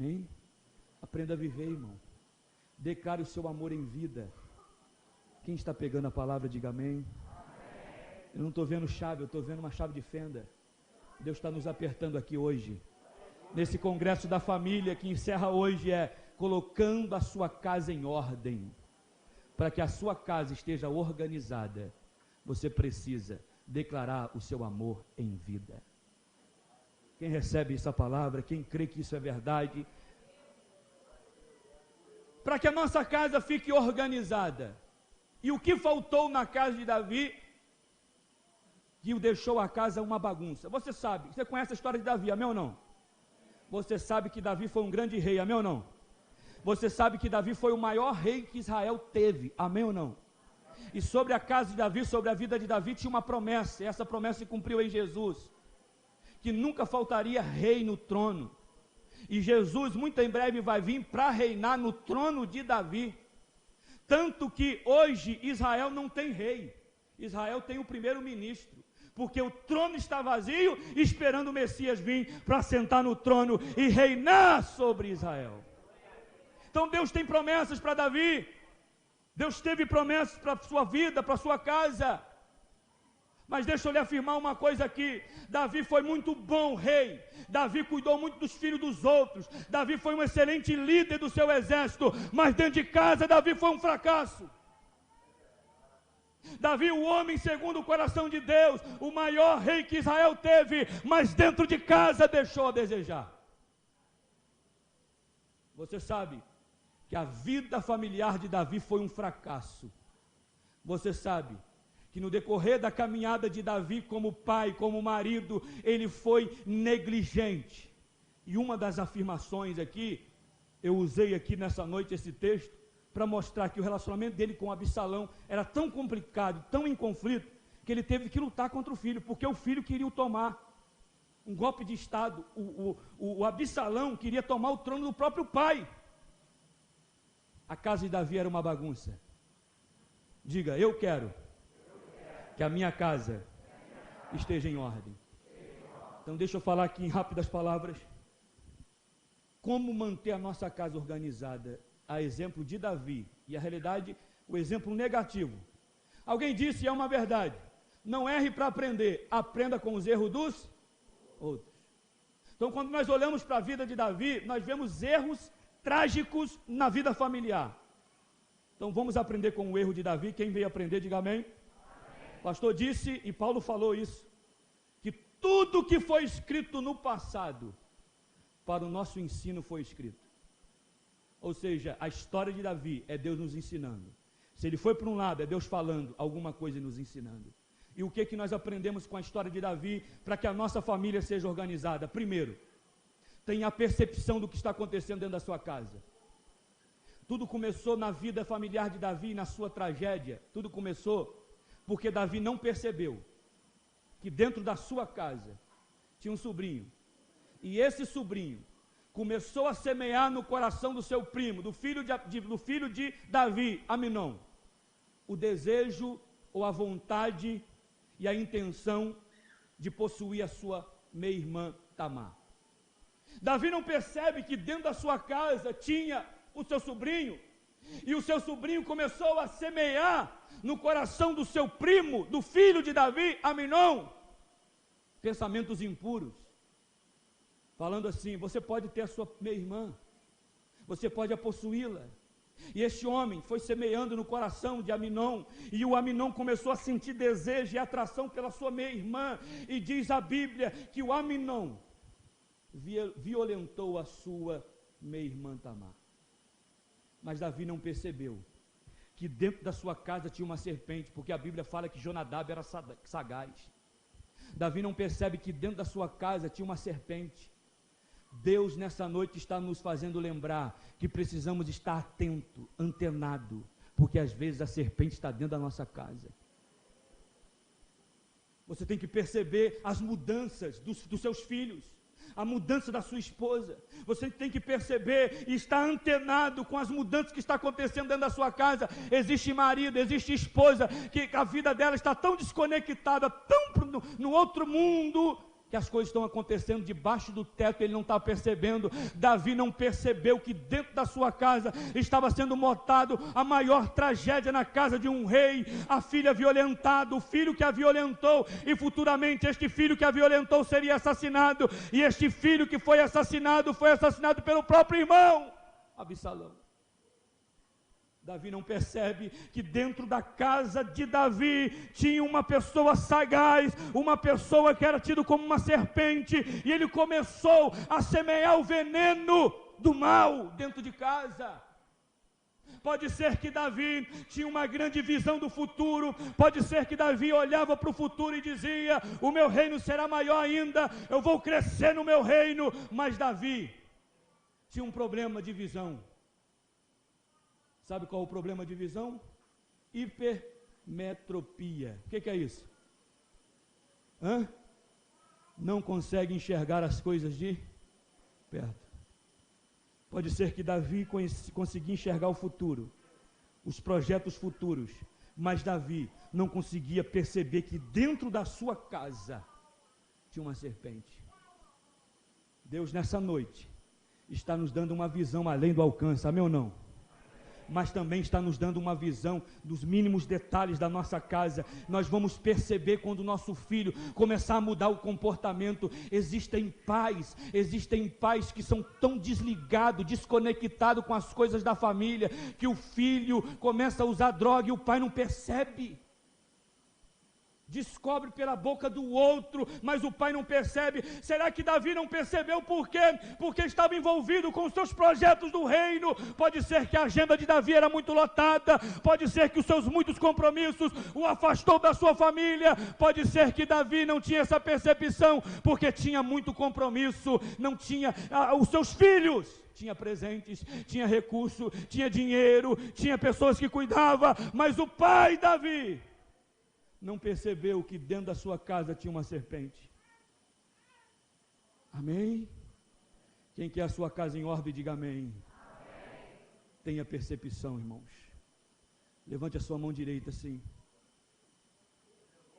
Amém? Aprenda a viver, irmão. Declare o seu amor em vida. Quem está pegando a palavra, diga amém. Eu não estou vendo chave, eu estou vendo uma chave de fenda. Deus está nos apertando aqui hoje. Nesse congresso da família que encerra hoje colocando a sua casa em ordem. Para que a sua casa esteja organizada, você precisa declarar o seu amor em vida. Quem recebe essa palavra, quem crê que isso é verdade, para que a nossa casa fique organizada. E o que faltou na casa de Davi, que o deixou a casa uma bagunça? Você sabe, você conhece a história de Davi, amém ou não? Você sabe que Davi foi um grande rei, amém ou não? Você sabe que Davi foi o maior rei que Israel teve, amém ou não? E sobre a casa de Davi, sobre a vida de Davi, tinha uma promessa, e essa promessa se cumpriu em Jesus, que nunca faltaria rei no trono. E Jesus muito em breve vai vir para reinar no trono de Davi. Tanto que hoje Israel não tem rei, Israel tem o primeiro-ministro, porque o trono está vazio, esperando o Messias vir para sentar no trono e reinar sobre Israel. Então Deus tem promessas para Davi, Deus teve promessas para a sua vida, para a sua casa. Mas deixa eu lhe afirmar uma coisa aqui: Davi foi muito bom rei, Davi cuidou muito dos filhos dos outros, Davi foi um excelente líder do seu exército, mas dentro de casa Davi foi um fracasso. Davi, o homem segundo o coração de Deus, o maior rei que Israel teve, mas dentro de casa deixou a desejar. Você sabe que a vida familiar de Davi foi um fracasso. Você sabe que no decorrer da caminhada de Davi como pai, como marido, ele foi negligente. E uma das afirmações aqui, eu usei aqui nessa noite esse texto, para mostrar que o relacionamento dele com Absalão era tão complicado, tão em conflito, que ele teve que lutar contra o filho, porque o filho queria o tomar. Um golpe de estado, o Absalão queria tomar o trono do próprio pai. A casa de Davi era uma bagunça. Diga, eu quero que a minha casa esteja em ordem. Então deixa eu falar aqui em rápidas palavras, como manter a nossa casa organizada, a exemplo de Davi, e a realidade, o exemplo negativo. Alguém disse, e é uma verdade, não erre para aprender, aprenda com os erros dos outros. Então quando nós olhamos para a vida de Davi, nós vemos erros trágicos na vida familiar. Então vamos aprender com o erro de Davi. Quem veio aprender, diga amém. O pastor disse, e Paulo falou isso, que tudo que foi escrito no passado, para o nosso ensino foi escrito. Ou seja, a história de Davi é Deus nos ensinando. Se ele foi para um lado, é Deus falando alguma coisa e nos ensinando. E o que nós aprendemos com a história de Davi, para que a nossa família seja organizada? Primeiro, tenha a percepção do que está acontecendo dentro da sua casa. Tudo começou na vida familiar de Davi, na sua tragédia. Tudo começou porque Davi não percebeu que dentro da sua casa tinha um sobrinho, e esse sobrinho começou a semear no coração do seu primo, do filho de Davi, Aminon, o desejo ou a vontade e a intenção de possuir a sua meia-irmã Tamar. Davi não percebe que dentro da sua casa tinha o seu sobrinho, e o seu sobrinho começou a semear no coração do seu primo, do filho de Davi, Aminon, pensamentos impuros, falando assim: você pode ter a sua meia-irmã, você pode a possuí-la. E este homem foi semeando no coração de Aminon, e o Aminon começou a sentir desejo e atração pela sua meia-irmã, e diz a Bíblia que o Aminon violentou a sua meia-irmã Tamar. Mas Davi não percebeu que dentro da sua casa tinha uma serpente, porque a Bíblia fala que Jonadab era sagaz. Davi não percebe que dentro da sua casa tinha uma serpente. Deus nessa noite está nos fazendo lembrar que precisamos estar atento, antenado, porque às vezes a serpente está dentro da nossa casa. Você tem que perceber as mudanças dos seus filhos, a mudança da sua esposa. Você tem que perceber e estar antenado com as mudanças que estão acontecendo dentro da sua casa. Existe marido, existe esposa, que a vida dela está tão desconectada, tão no outro mundo, que as coisas estão acontecendo debaixo do teto, ele não está percebendo. Davi não percebeu que dentro da sua casa estava sendo montado a maior tragédia na casa de um rei, a filha violentada, o filho que a violentou, e futuramente este filho que a violentou seria assassinado, e este filho que foi assassinado pelo próprio irmão, Absalão. Davi não percebe que dentro da casa de Davi tinha uma pessoa sagaz, uma pessoa que era tido como uma serpente, e ele começou a semear o veneno do mal dentro de casa. Pode ser que Davi tinha uma grande visão do futuro, pode ser que Davi olhava para o futuro e dizia: o meu reino será maior ainda, eu vou crescer no meu reino. Mas Davi tinha um problema de visão. Sabe qual é o problema de visão? Hipermetropia. O que é isso? Não consegue enxergar as coisas de perto. Pode ser que Davi conseguia enxergar o futuro, os projetos futuros, mas Davi não conseguia perceber que dentro da sua casa tinha uma serpente. Deus, nessa noite, está nos dando uma visão além do alcance, amém ou não? Mas também está nos dando uma visão dos mínimos detalhes da nossa casa. Nós vamos perceber quando o nosso filho começar a mudar o comportamento. Existem pais que são tão desligados, desconectados com as coisas da família, que o filho começa a usar droga e o pai não percebe. Descobre pela boca do outro, mas o pai não percebe. Será que Davi não percebeu por quê? Porque estava envolvido com os seus projetos do reino. Pode ser que a agenda de Davi era muito lotada, pode ser que os seus muitos compromissos o afastou da sua família, pode ser que Davi não tinha essa percepção, porque tinha muito compromisso, não tinha os seus filhos. Tinha presentes, tinha recurso, tinha dinheiro, tinha pessoas que cuidavam, mas o pai Davi não percebeu que dentro da sua casa tinha uma serpente. Amém? Quem quer a sua casa em ordem, diga amém. Amém. Tenha percepção, irmãos. Levante a sua mão direita assim.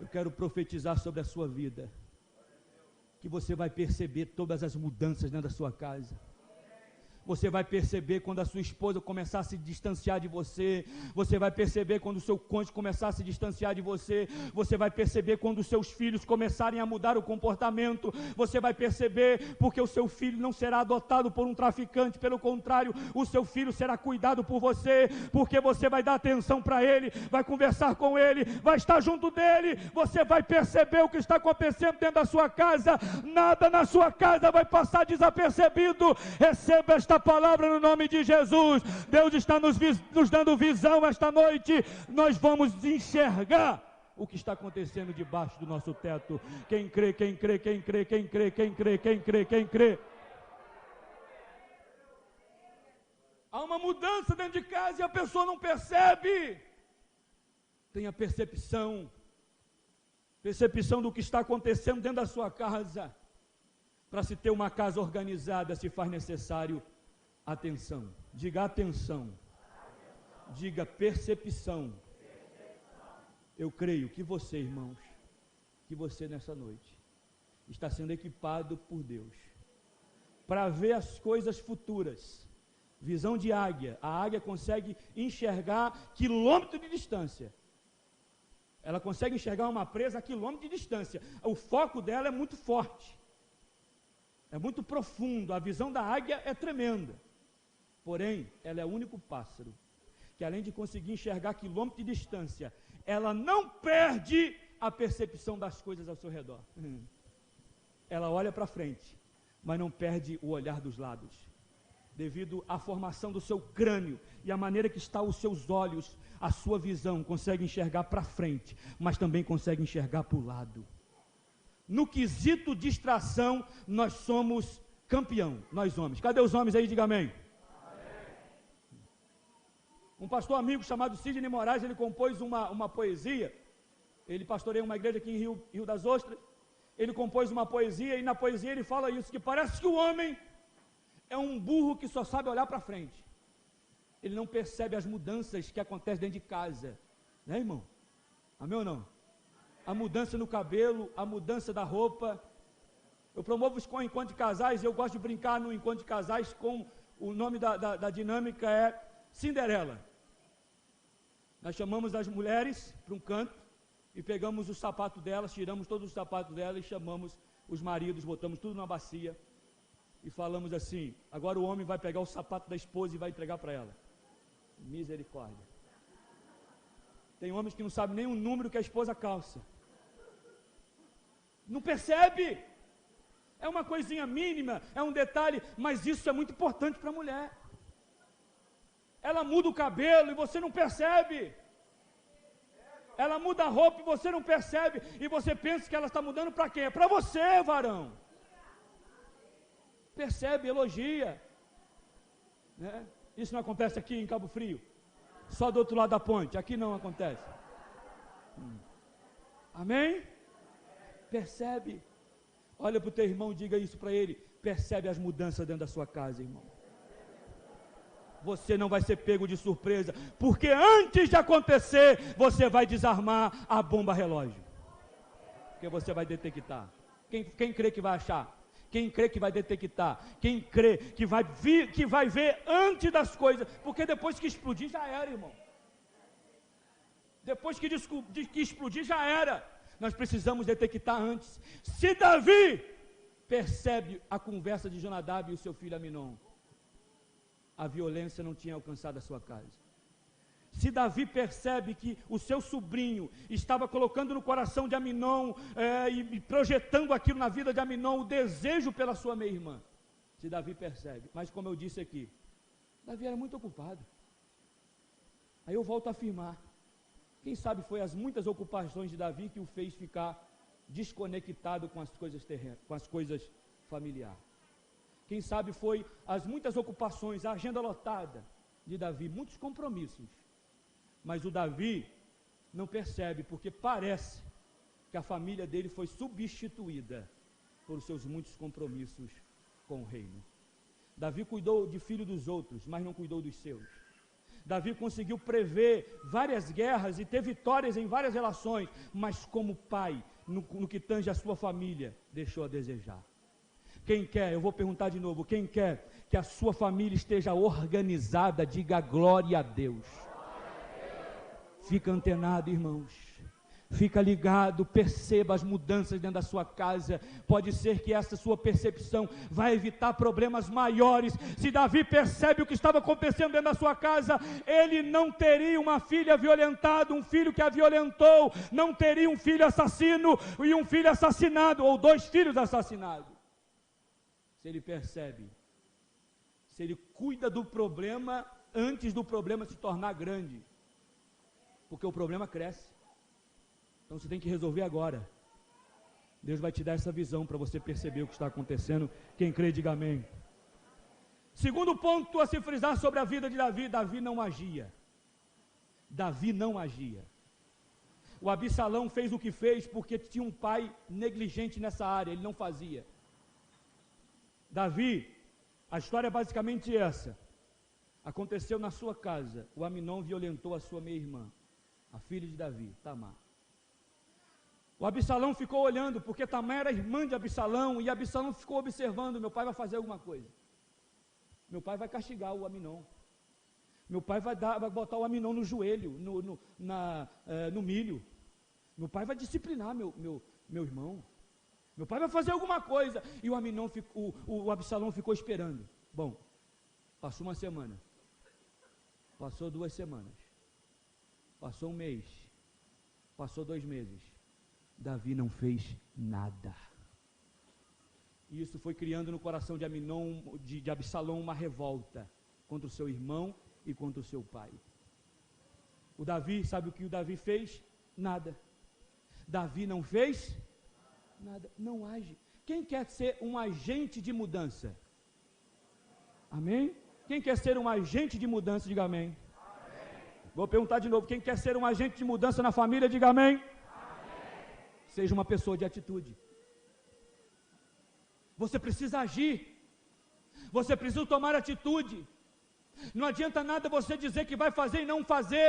Eu quero profetizar sobre a sua vida, que você vai perceber todas as mudanças dentro da sua casa. Você vai perceber quando a sua esposa começar a se distanciar de você. Você vai perceber quando o seu cônjuge começar a se distanciar de você. Você vai perceber quando os seus filhos começarem a mudar o comportamento. Você vai perceber porque o seu filho não será adotado por um traficante. Pelo contrário, o seu filho será cuidado por você, porque você vai dar atenção para ele, vai conversar com ele, vai estar junto dele. Você vai perceber o que está acontecendo dentro da sua casa. Nada na sua casa vai passar desapercebido. Receba esta palavra no nome de Jesus. Deus está nos dando visão esta noite. Nós vamos enxergar o que está acontecendo debaixo do nosso teto. Quem crê, quem crê, quem crê, quem crê, quem crê, quem crê, quem crê. Há uma mudança dentro de casa e a pessoa não percebe. Tenha percepção do que está acontecendo dentro da sua casa. Para se ter uma casa organizada, se faz necessário atenção. Diga atenção. Diga percepção. Eu creio que você, irmãos, que você nessa noite está sendo equipado por Deus para ver as coisas futuras. Visão de águia. A águia consegue enxergar quilômetros de distância. Ela consegue enxergar uma presa a quilômetros de distância. O foco dela é muito forte. É muito profundo, a visão da águia é tremenda. Porém, ela é o único pássaro que, além de conseguir enxergar quilômetros de distância, ela não perde a percepção das coisas ao seu redor. Ela olha para frente, mas não perde o olhar dos lados. Devido à formação do seu crânio e a maneira que estão os seus olhos, a sua visão consegue enxergar para frente, mas também consegue enxergar para o lado. No quesito distração, nós somos campeão, nós homens. Cadê os homens aí? Diga amém. Amém. Um pastor amigo chamado Sidney Moraes, ele compôs uma poesia. Ele pastoreia uma igreja aqui em Rio das Ostras. Ele compôs uma poesia e na poesia ele fala isso, que parece que o homem é um burro que só sabe olhar para frente. Ele não percebe as mudanças que acontecem dentro de casa. Né, irmão? Amém ou não? A mudança no cabelo, a mudança da roupa, Eu promovo os encontros de casais, eu gosto de brincar no encontro de casais com o nome da dinâmica é Cinderela. Nós chamamos as mulheres para um canto e pegamos o sapato delas, tiramos todos os sapatos delas e chamamos os maridos, botamos tudo numa bacia e falamos assim: agora o homem vai pegar o sapato da esposa e vai entregar para ela. Misericórdia. Tem homens que não sabem nem o número que a esposa calça. Não percebe. É uma coisinha mínima, é um detalhe, mas isso é muito importante para a mulher. Ela muda o cabelo e você não percebe. Ela muda a roupa e você não percebe. E você pensa que ela está mudando para quem? É para você, varão. Percebe, elogia. Né? Isso não acontece aqui em Cabo Frio. Só do outro lado da ponte. Aqui não acontece. Amém? Percebe. Olha para o teu irmão, diga isso para ele. Percebe as mudanças dentro da sua casa, irmão. Você não vai ser pego de surpresa, porque antes de acontecer, você vai desarmar a bomba relógio. Porque você vai detectar. Quem crê que vai achar? Quem crê que vai detectar? Quem crê que vai ver antes das coisas? Porque depois que explodir já era, irmão. Depois que explodir já era. Nós precisamos detectar antes. Se Davi percebe a conversa de Jonadab e o seu filho Aminon, a violência não tinha alcançado a sua casa. Se Davi percebe que o seu sobrinho estava colocando no coração de Aminon e projetando aquilo na vida de Aminon, o desejo pela sua meia-irmã, se Davi percebe, mas como eu disse aqui, Davi era muito ocupado. Aí eu volto a afirmar, quem sabe foi as muitas ocupações de Davi que o fez ficar desconectado com as coisas terrenas, com as coisas familiares. Quem sabe foi as muitas ocupações, a agenda lotada de Davi, muitos compromissos. Mas o Davi não percebe, porque parece que a família dele foi substituída por seus muitos compromissos com o reino. Davi cuidou de filho dos outros, mas não cuidou dos seus. Davi conseguiu prever várias guerras e ter vitórias em várias relações, mas como pai, no que tange a sua família, deixou a desejar. Quem quer, eu vou perguntar de novo, quem quer que a sua família esteja organizada, diga glória a Deus. Fica antenado, irmãos. Fica ligado, perceba as mudanças dentro da sua casa. Pode ser que essa sua percepção vai evitar problemas maiores. Se Davi percebe o que estava acontecendo dentro da sua casa, ele não teria uma filha violentada, um filho que a violentou, não teria um filho assassino e um filho assassinado, ou 2 filhos assassinados. Se ele percebe, se ele cuida do problema antes do problema se tornar grande, porque o problema cresce. Então você tem que resolver agora. Deus vai te dar essa visão para você perceber o que está acontecendo. Quem crê, diga amém. Segundo ponto a se frisar sobre a vida de Davi: Davi não agia. Davi não agia. O Absalão fez o que fez porque tinha um pai negligente nessa área, ele não fazia. Davi, a história é basicamente essa. Aconteceu na sua casa, o Aminon violentou a sua meia-irmã, a filha de Davi, Tamar. O Absalão ficou olhando, porque Tamar era irmã de Absalão, e Absalão ficou observando: meu pai vai fazer alguma coisa, meu pai vai castigar o Aminon, meu pai vai botar o Aminon no joelho, no milho, meu pai vai disciplinar meu irmão, meu pai vai fazer alguma coisa. E o Absalão ficou esperando. Bom, passou uma semana, passou 2 semanas, passou 1 mês, passou 2 meses, Davi não fez nada. E isso foi criando no coração de de Absalão uma revolta contra o seu irmão e contra o seu pai. O Davi, sabe o que o Davi fez? Nada. Davi não fez nada, não age. Quem quer ser um agente de mudança? Amém? Quem quer ser um agente de mudança, diga amém. Vou perguntar de novo, quem quer ser um agente de mudança na família, diga amém. Amém. Seja uma pessoa de atitude. Você precisa agir. Você precisa tomar atitude. Não adianta nada você dizer que vai fazer e não fazer.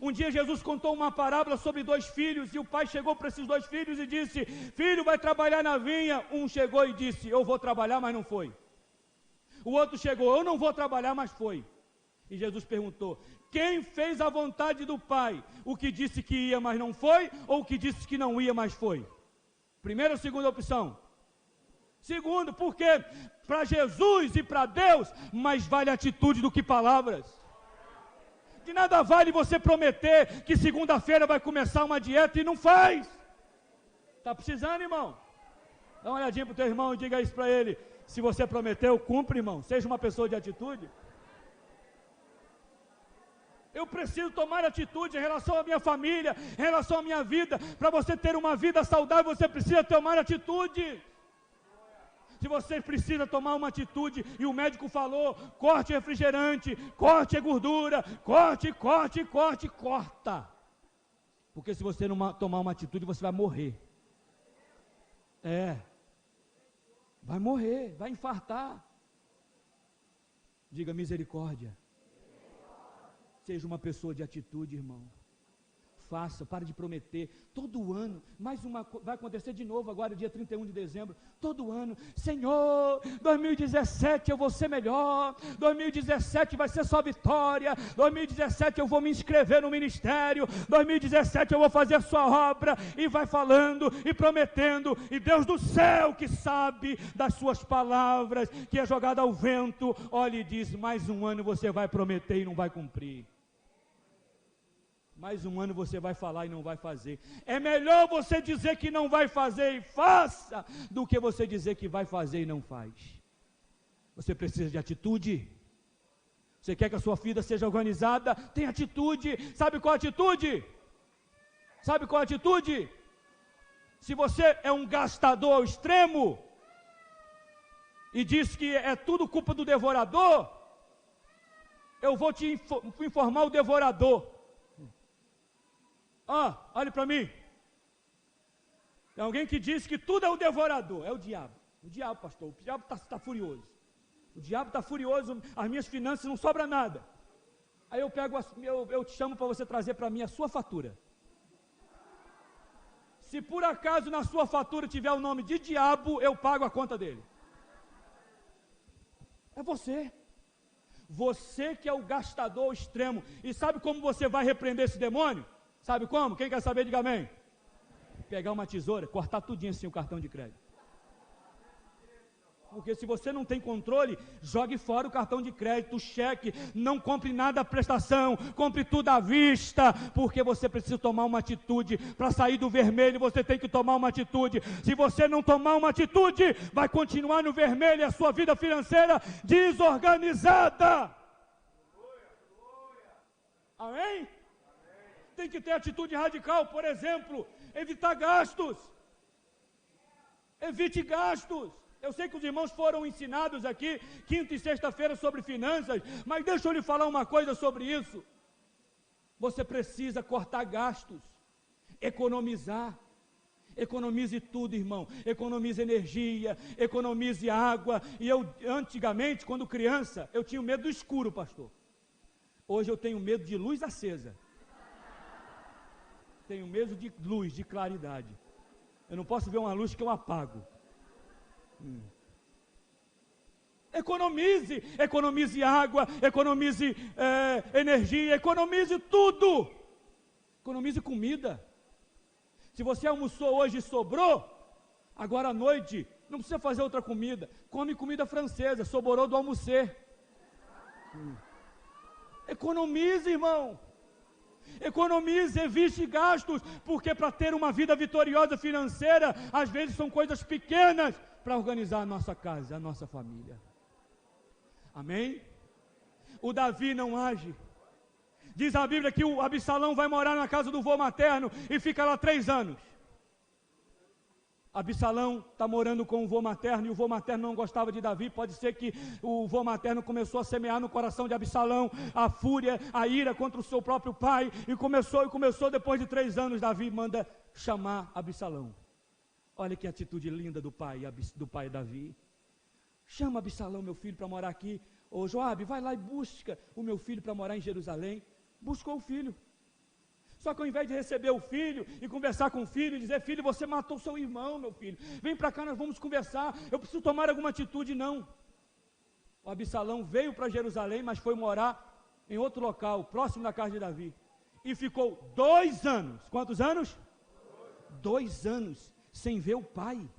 Um dia Jesus contou uma parábola sobre 2 filhos, e o pai chegou para esses 2 filhos e disse: filho, vai trabalhar na vinha. Um chegou e disse: eu vou trabalhar, mas não foi. O outro chegou: eu não vou trabalhar, mas foi. E Jesus perguntou: quem fez a vontade do pai? O que disse que ia, mas não foi, ou o que disse que não ia, mas foi? Primeira ou segunda opção? Segundo, porque para Jesus e para Deus, mais vale atitude do que palavras. De nada vale você prometer que segunda-feira vai começar uma dieta e não faz. Está precisando, irmão? Dá uma olhadinha para o teu irmão e diga isso para ele: se você prometeu, cumpre, irmão. Seja uma pessoa de atitude. Eu preciso tomar atitude em relação à minha família, em relação à minha vida. Para você ter uma vida saudável, você precisa tomar atitude. Se você precisa tomar uma atitude e o médico falou: corte refrigerante, corte gordura, corte, corta. Porque se você não tomar uma atitude, você vai morrer. Vai morrer, vai infartar. Diga misericórdia. Seja uma pessoa de atitude, irmão. Faça, pare de prometer. Todo ano, vai acontecer de novo agora, dia 31 de dezembro. Todo ano: Senhor, 2017 eu vou ser melhor, 2017 vai ser só vitória, 2017 eu vou me inscrever no ministério, 2017 eu vou fazer a sua obra. E vai falando e prometendo, e Deus do céu, que sabe das suas palavras, que é jogada ao vento, olha e diz: mais um ano você vai prometer e não vai cumprir. Mais um ano você vai falar e não vai fazer. É melhor você dizer que não vai fazer e faça, do que você dizer que vai fazer e não faz. Você precisa de atitude. Você quer que a sua vida seja organizada? Tem atitude. Sabe qual atitude? Sabe qual atitude? Se você é um gastador ao extremo e diz que é tudo culpa do devorador, eu vou te informar o devorador. Olhe para mim. Tem alguém que diz que tudo é o devorador. É o diabo. O diabo, pastor. O diabo está furioso. O diabo está furioso. As minhas finanças não sobra nada. Aí eu te chamo para você trazer para mim a sua fatura. Se por acaso na sua fatura tiver o nome de diabo, eu pago a conta dele. É você. Você que é o gastador extremo. E sabe como você vai repreender esse demônio? Sabe como? Quem quer saber, diga amém. Pegar uma tesoura, cortar tudinho assim o cartão de crédito. Porque se você não tem controle, jogue fora o cartão de crédito, o cheque, não compre nada à prestação, compre tudo à vista, porque você precisa tomar uma atitude. Para sair do vermelho, você tem que tomar uma atitude. Se você não tomar uma atitude, vai continuar no vermelho e a sua vida financeira desorganizada. Amém? Tem que ter atitude radical. Por exemplo, evitar gastos. Evite gastos. Eu sei que os irmãos foram ensinados aqui, quinta e sexta-feira, sobre finanças, mas deixa eu lhe falar uma coisa sobre isso. Você precisa cortar gastos, economizar. Economize tudo, irmão. Economize energia, economize água. E eu, antigamente, quando criança, eu tinha medo do escuro, pastor. Hoje eu tenho medo de luz acesa. Tenho medo de luz, de claridade. Eu não posso ver uma luz que eu apago. Economize água, economize energia, economize tudo. Economize comida. Se você almoçou hoje e sobrou, agora à noite, não precisa fazer outra comida. Come comida francesa, sobrou do almocer. Economize, irmão. Economize, evite gastos, porque para ter uma vida vitoriosa financeira, às vezes são coisas pequenas para organizar a nossa casa, a nossa família. Amém? O Davi não age. Diz a Bíblia que o Absalão vai morar na casa do vô materno e fica lá 3 anos. Absalão está morando com o vô materno, e o vô materno não gostava de Davi. Pode ser que o vô materno começou a semear no coração de Absalão a fúria, a ira contra o seu próprio pai, e começou depois de 3 anos. Davi manda chamar Absalão. Olha que atitude linda do pai Davi. Chama Absalão, meu filho, para morar aqui. Ô Joabe, vai lá e busca o meu filho para morar em Jerusalém. Buscou o filho. Só que ao invés de receber o filho e conversar com o filho e dizer: filho, você matou seu irmão, meu filho, vem para cá, nós vamos conversar, eu preciso tomar alguma atitude. Não. O Absalão veio para Jerusalém, mas foi morar em outro local, próximo da casa de Davi, e ficou 2 anos. Quantos anos? 2 anos sem ver o pai.